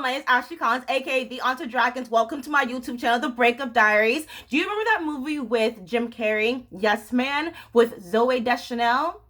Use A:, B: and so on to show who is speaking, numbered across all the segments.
A: my name is Ashley Collins, aka The Onto Dragons. Welcome to my YouTube channel, The Breakup Diaries. Do you remember that movie with Jim Carrey, Yes Man, with Zoe Deschanel?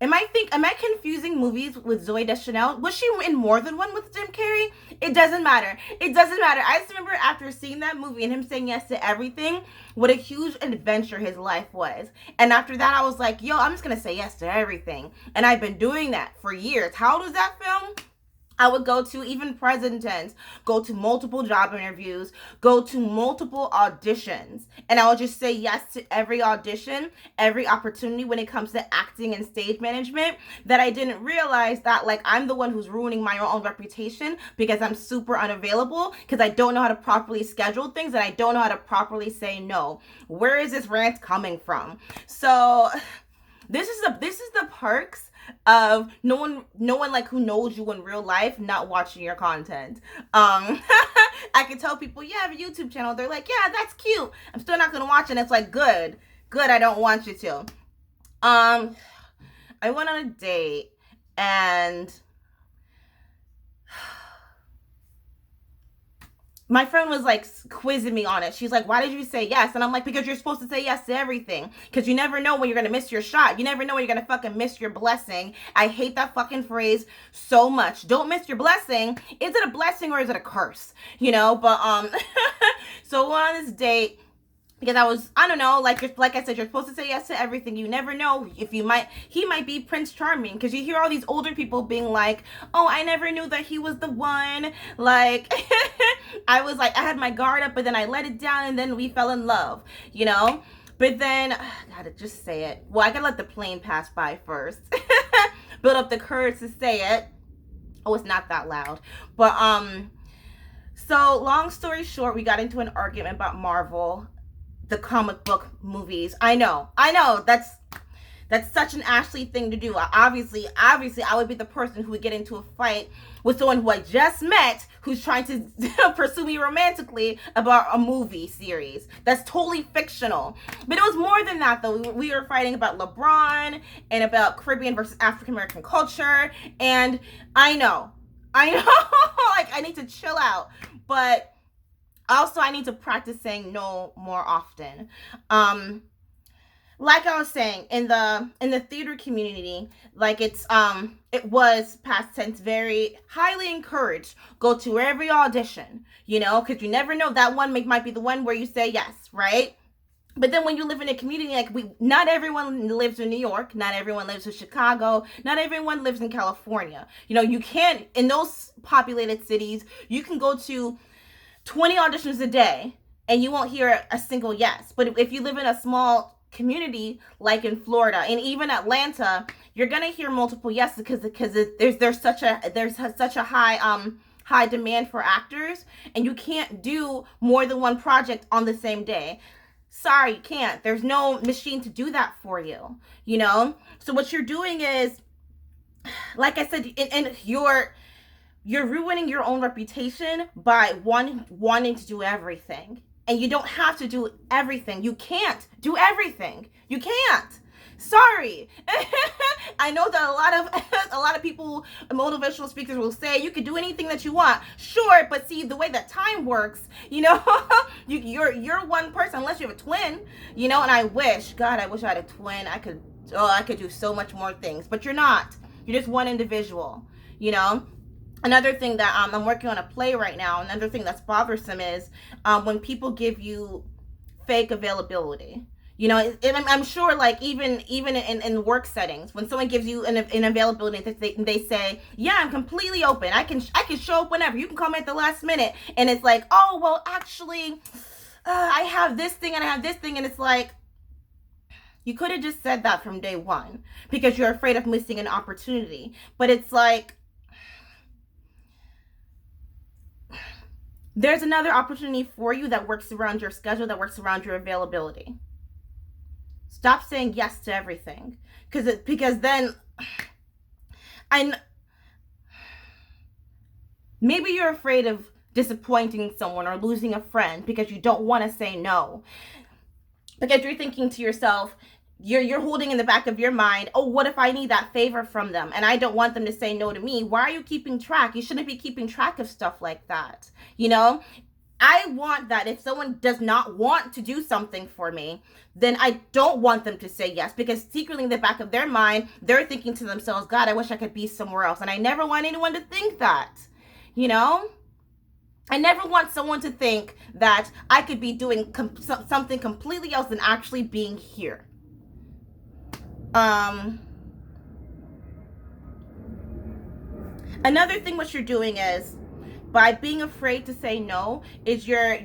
A: Am I confusing movies with Zoe Deschanel? Was she in more than one with Jim Carrey? It doesn't matter. It doesn't matter. I just remember after seeing that movie and him saying yes to everything, what a huge adventure his life was. And after that, I was like, yo, I'm just gonna say yes to everything. And I've been doing that for years. How old was that film? I would go to, even present tense, go to multiple job interviews, go to multiple auditions, and I would just say yes to every audition, every opportunity when it comes to acting and stage management, that I didn't realize that, like, I'm the one who's ruining my own reputation because I'm super unavailable, because I don't know how to properly schedule things, and I don't know how to properly say no. Where is this rant coming from? So this is the perks of no one like who knows you in real life not watching your content. I can tell people, yeah, I have a YouTube channel. They're like, yeah, that's cute. I'm still not gonna watch it. And it's like, good, I don't want you to. I went on a date and my friend was like quizzing me on it. She's like, why did you say yes? And I'm like, because you're supposed to say yes to everything. Because you never know when you're going to miss your shot. You never know when you're going to fucking miss your blessing. I hate that fucking phrase so much. Don't miss your blessing. Is it a blessing or is it a curse? You know, but, so on this date, because I don't know, like I said, you're supposed to say yes to everything. You never know if he might be Prince Charming, because you hear all these older people being like, oh, I never knew that he was the one. Like, I had my guard up, but then I let it down, and then we fell in love, you know? But then, I gotta just say it. Well, I gotta let the plane pass by first. Build up the courage to say it. Oh, it's not that loud. But, so long story short, we got into an argument about Marvel, the comic book movies. I know, that's such an Ashley thing to do. Obviously, I would be the person who would get into a fight with someone who I just met, who's trying to pursue me romantically about a movie series that's totally fictional. But it was more than that, though. We were fighting about LeBron and about Caribbean versus African American culture, and I know, like, I need to chill out, but also I need to practice saying no more often. Like I was saying, in the theater community, like it was past tense, very highly encouraged. Go to every audition, you know, because you never know, that one might be the one where you say yes, right? But then when you live in a community, like, not everyone lives in New York, not everyone lives in Chicago, not everyone lives in California. You know, you can't, in those populated cities, you can go to 20 auditions a day and you won't hear a single yes. But if you live in a small community like in Florida and even Atlanta, you're gonna hear multiple yeses because there's such a high demand for actors, and you can't do more than one project on the same day. Sorry, you can't. There's no machine to do that for you, you know? So what you're doing is, like I said, and you're ruining your own reputation by wanting to do everything. And you don't have to do everything. You can't do everything. You can't. Sorry. I know that a lot of people, motivational speakers, will say you could do anything that you want. Sure, but see, the way that time works, you know, you're one person unless you have a twin, you know. And I wish I had a twin. I could do so much more things. But you're not. You're just one individual, you know. Another thing that I'm working on a play right now. Another thing that's bothersome is when people give you fake availability. You know, and I'm sure, like, even in work settings, when someone gives you an availability, they say, yeah, I'm completely open. I can show up whenever. You can call me at the last minute. And it's like, oh, well, actually, I have this thing and I have this thing. And it's like, you could have just said that from day one because you're afraid of missing an opportunity. But it's like, there's another opportunity for you that works around your schedule, that works around your availability. Stop saying yes to everything, because then maybe you're afraid of disappointing someone or losing a friend because you don't want to say no. Because you're thinking to yourself, you're holding in the back of your mind, oh, what if I need that favor from them and I don't want them to say no to me? Why are you keeping track? You shouldn't be keeping track of stuff like that. You know, I want that if someone does not want to do something for me, then I don't want them to say yes, because secretly in the back of their mind, they're thinking to themselves, God, I wish I could be somewhere else. And I never want anyone to think that, you know? I never want someone to think that I could be doing something completely else than actually being here. Another thing what you're doing is, by being afraid to say no, is you're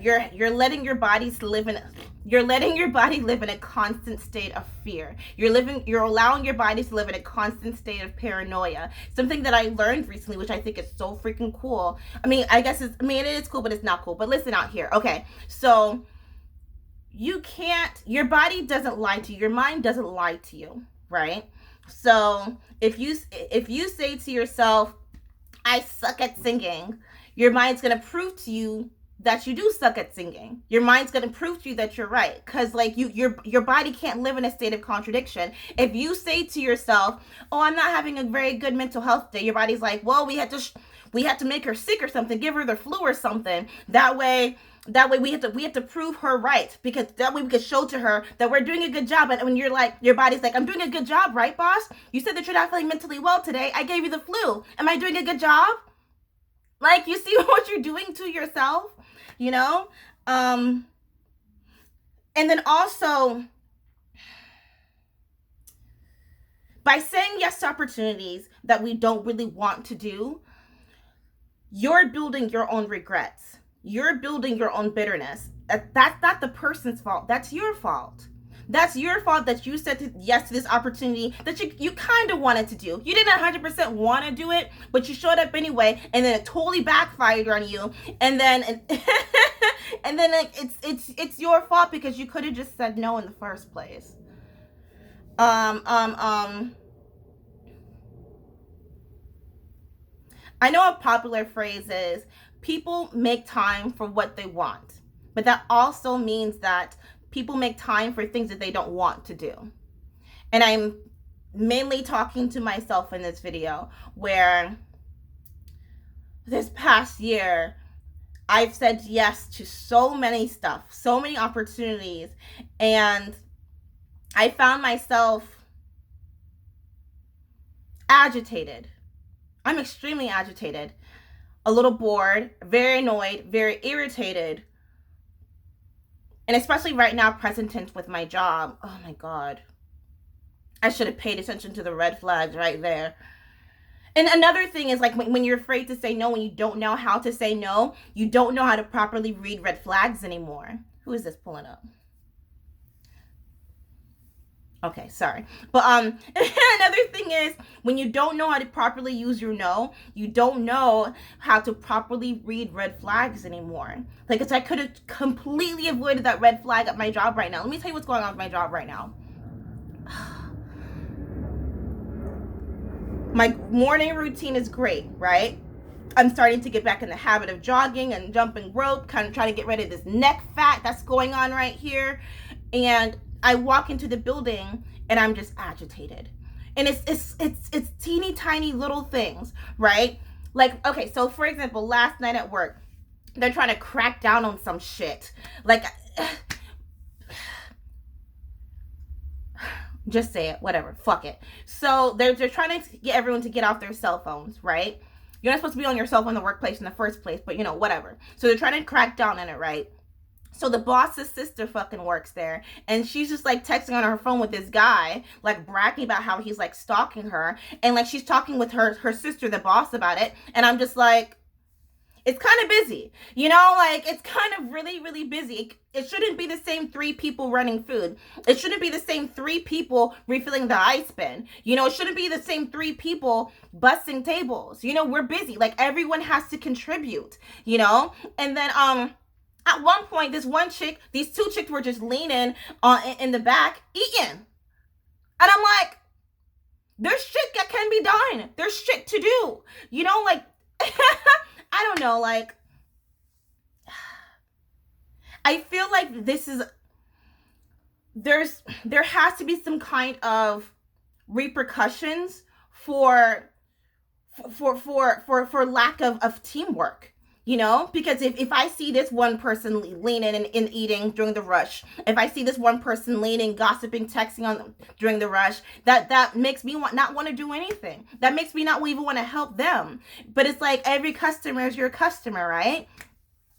A: letting your bodies live in you're letting your body live in a constant state of fear. You're allowing your body to live in a constant state of paranoia. Something that I learned recently, which I think is so freaking cool. I mean, it is cool, but it's not cool. But listen out here. Okay. So your body doesn't lie to you. Your mind doesn't lie to you, right? So if you say to yourself, I suck at singing, your mind's gonna prove to you that you do suck at singing. Your mind's gonna prove to you that you're right, because like your body can't live in a state of contradiction. If you say to yourself, oh, I'm not having a very good mental health day, your body's like, well, we had to make her sick or something, give her the flu or something. That way we have to prove her right, because that way we could show to her that we're doing a good job. And when you're like, your body's like, I'm doing a good job, right, boss? You said that you're not feeling mentally well today. I gave you the flu. Am I doing a good job? Like, you see what you're doing to yourself, you know? And then also, by saying yes to opportunities that we don't really want to do, you're building your own regrets. You're building your own bitterness. That's not the person's fault. That's your fault. That's your fault that you said yes to this opportunity that you kind of wanted to do. You didn't 100% want to do it, but you showed up anyway, and then it totally backfired on you. And then and then it's your fault, because you could have just said no in the first place. I know a popular phrase is, people make time for what they want, but that also means that people make time for things that they don't want to do. And I'm mainly talking to myself in this video, where this past year I've said yes to so many stuff, so many opportunities, and I found myself agitated. I'm extremely agitated, a little bored, very annoyed, very irritated. And especially right now, present tense with my job. Oh my God. I should have paid attention to the red flags right there. And another thing is, like, when you're afraid to say no, when you don't know how to say no, you don't know how to properly read red flags anymore. Who is this pulling up? Okay, sorry. But another thing is, when you don't know how to properly use your no, you don't know how to properly read red flags anymore. Like, it's, I could have completely avoided that red flag at my job right now. Let me tell you what's going on with my job right now. My morning routine is great, right? I'm starting to get back in the habit of jogging and jumping rope, kind of trying to get rid of this neck fat that's going on right here. And I walk into the building and I'm just agitated. And it's teeny tiny little things, right? Like, okay, so for example, last night at work, they're trying to crack down on some shit. Like, just say it, whatever, fuck it. So they're trying to get everyone to get off their cell phones, right? You're not supposed to be on your cell phone in the workplace in the first place, but you know, whatever. So they're trying to crack down on it, right? So the boss's sister fucking works there, and she's just like texting on her phone with this guy, like bragging about how he's like stalking her, and like she's talking with her sister, the boss, about it. And I'm just like, it's kind of busy, you know, like it's kind of really, really busy. It shouldn't be the same 3 people running food. It shouldn't be the same 3 people refilling the ice bin. You know, it shouldn't be the same 3 people busting tables. You know, we're busy. Like, everyone has to contribute, you know? And then, at one point, these 2 chicks were just leaning in the back, eating. And I'm like, there's shit that can be done. There's shit to do. You know, like, I don't know, like, I feel like this is, there has to be some kind of repercussions for for lack of teamwork, because if I see this one person leaning and eating during the rush, if I see this one person leaning, gossiping, texting on during the rush, that makes me not want to do anything. That makes me not even want to help them. But it's like every customer is your customer, right?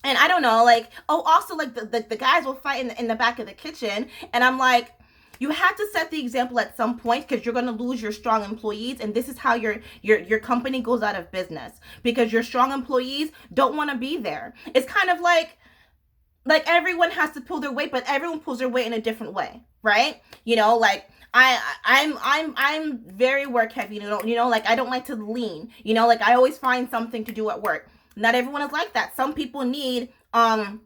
A: And I don't know, like, oh, also, like, the guys will fight in the back of the kitchen, and I'm like, you have to set the example at some point, because you're going to lose your strong employees, and this is how your company goes out of business, because your strong employees don't want to be there. It's kind of like everyone has to pull their weight, but everyone pulls their weight in a different way, right? Like, I'm very work heavy, like, I don't like to lean, like, I always find something to do at work. Not everyone is like that. Some people need to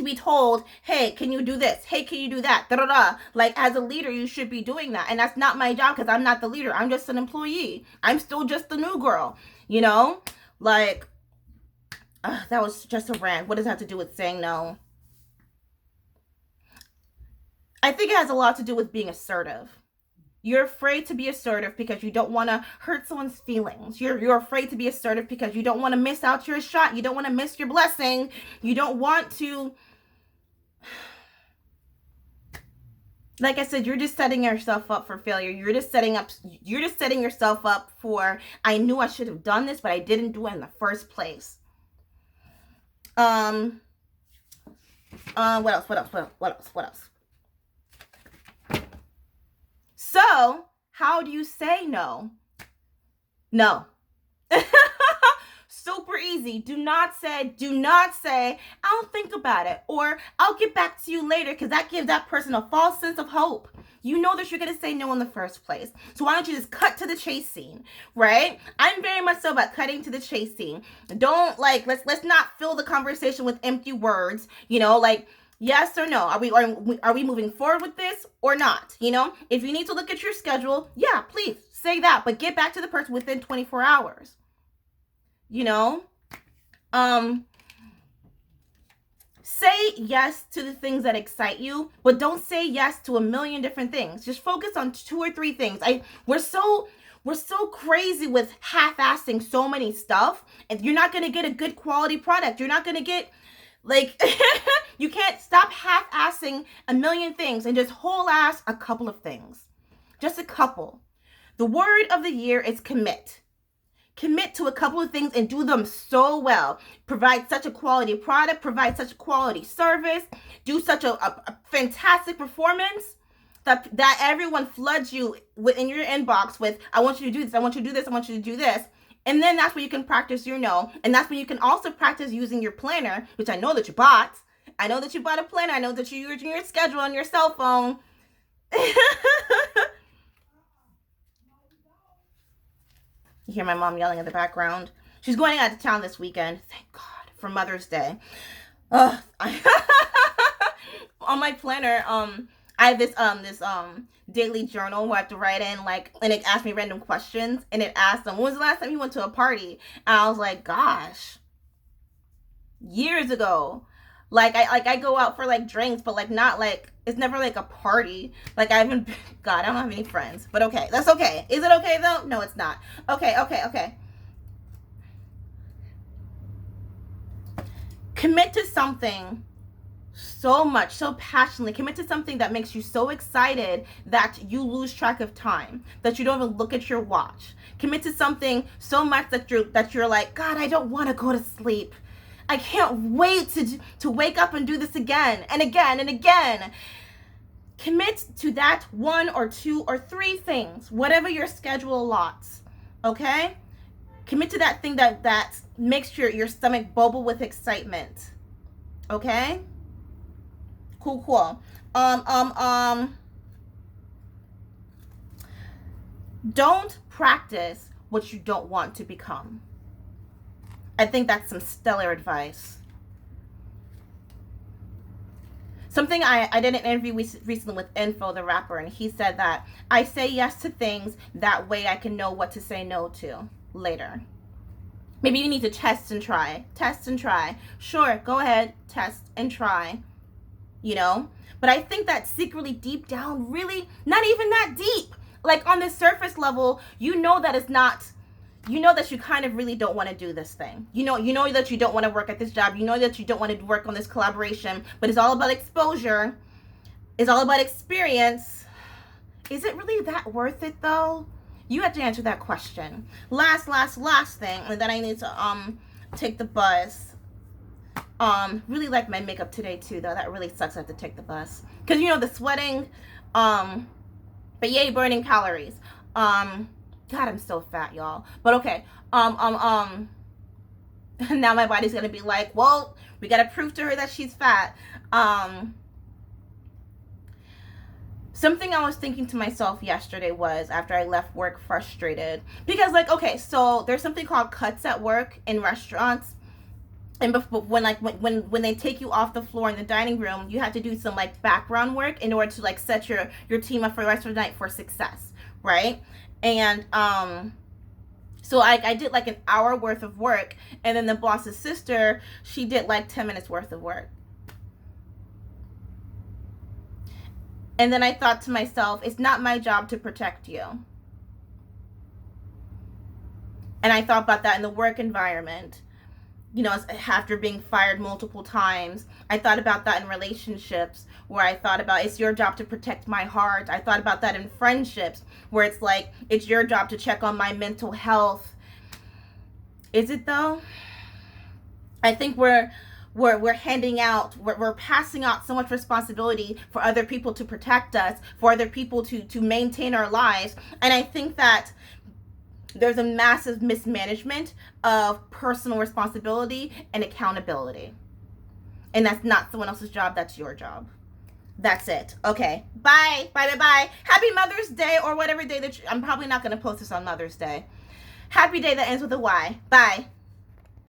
A: be told, hey, can you do this? Hey, can you do that? Da da da. Like, as a leader, you should be doing that. And that's not my job, because I'm not the leader. I'm just an employee. I'm still just the new girl, Like, that was just a rant. What does that have to do with saying no? I think it has a lot to do with being assertive. You're afraid to be assertive because you don't want to hurt someone's feelings. You're afraid to be assertive because you don't want to miss out your shot. You don't want to miss your blessing. You don't want to, like I said, you're just setting yourself up for failure. You're just setting yourself up for, I knew I should have done this, but I didn't do it in the first place. What else? So, how do you say no? No. Super easy. Do not say, I'll think about it, or I'll get back to you later, because that gives that person a false sense of hope. You know that you're going to say no in the first place. So why don't you just cut to the chase scene, right? I'm very much so about cutting to the chase scene. Don't, like, let's not fill the conversation with empty words, like, yes or no? Are we moving forward with this or not? If you need to look at your schedule, yeah, please say that, but get back to the person within 24 hours. Say yes to the things that excite you, but don't say yes to a million different things. Just focus on 2 or 3 things. We're so crazy with half-assing so many stuff, and you're not going to get a good quality product. You're not going to get, like, you can't stop half-assing a million things and just whole-ass a couple of things. Just a couple. The word of the year is commit. Commit to a couple of things and do them so well. Provide such a quality product, provide such a quality service, do such a fantastic performance that everyone floods you in your inbox with, I want you to do this, I want you to do this, I want you to do this. And then that's when you can practice your no. And that's when you can also practice using your planner, which I know that you bought. I know that you bought a planner. I know that you're using your schedule on your cell phone. You hear my mom yelling in the background. She's going out of town this weekend. Thank God, for Mother's Day. On my planner, I have this daily journal where I have to write in, like, and it asks me random questions, and it asks them, when was the last time you went to a party? And I was like, gosh, years ago. Like, I go out for, like, drinks, but, like, not, like, it's never, like, a party. Like, I haven't, God, I don't have any friends. But okay, that's okay. Is it okay, though? No, it's not. Okay. Commit to something so much, so passionately. Commit to something that makes you so excited that you lose track of time, that you don't even look at your watch. Commit to something so much that you're like, God, I don't want to go to sleep. I can't wait to wake up and do this again and again and again. Commit to that 1 or 2 or 3 things, whatever your schedule allots, okay? Commit to that thing that makes your stomach bubble with excitement, okay? Cool. Don't practice what you don't want to become. I think that's some stellar advice. Something I did an interview recently with Info, the rapper, and he said that I say yes to things, that way I can know what to say no to later. Maybe you need to test and try. Sure, go ahead, test and try. you know? But I think that secretly deep down, really not even that deep. Like on the surface level, you know that it's not, you know that you kind of really don't want to do this thing. You know that you don't want to work at this job. You know that you don't want to work on this collaboration, but it's all about exposure. It's all about experience. Is it really that worth it though? You have to answer that question. Last thing, and then I need to take the bus. Really like my makeup today too though. That really sucks. I have to take the bus because you know the sweating. But yay, burning calories. God, I'm so fat, y'all. But okay. Now my body's gonna be like, well, we gotta prove to her that she's fat. Something I was thinking to myself yesterday was after I left work frustrated because like, okay, so there's something called cuts at work in restaurants. And before, when they take you off the floor in the dining room, you have to do some like background work in order to like set your team up for the rest of the night for success, right? And so I did like an hour worth of work, and then the boss's sister, she did like 10 minutes worth of work. And then I thought to myself, it's not my job to protect you. And I thought about that in the work environment. You know, after being fired multiple times, I thought about that in relationships where I thought about it's your job to protect my heart. I thought about that in friendships where it's like it's your job to check on my mental health. Is it though? I think we're handing out, we're passing out so much responsibility for other people to protect us, for other people to maintain our lives. And I think that there's a massive mismanagement of personal responsibility and accountability. And that's not someone else's job, that's your job. That's it. Okay. Bye. Bye, bye, bye. Happy Mother's Day, or whatever day that I'm probably not going to post this on Mother's Day. Happy day that ends with a Y. Bye.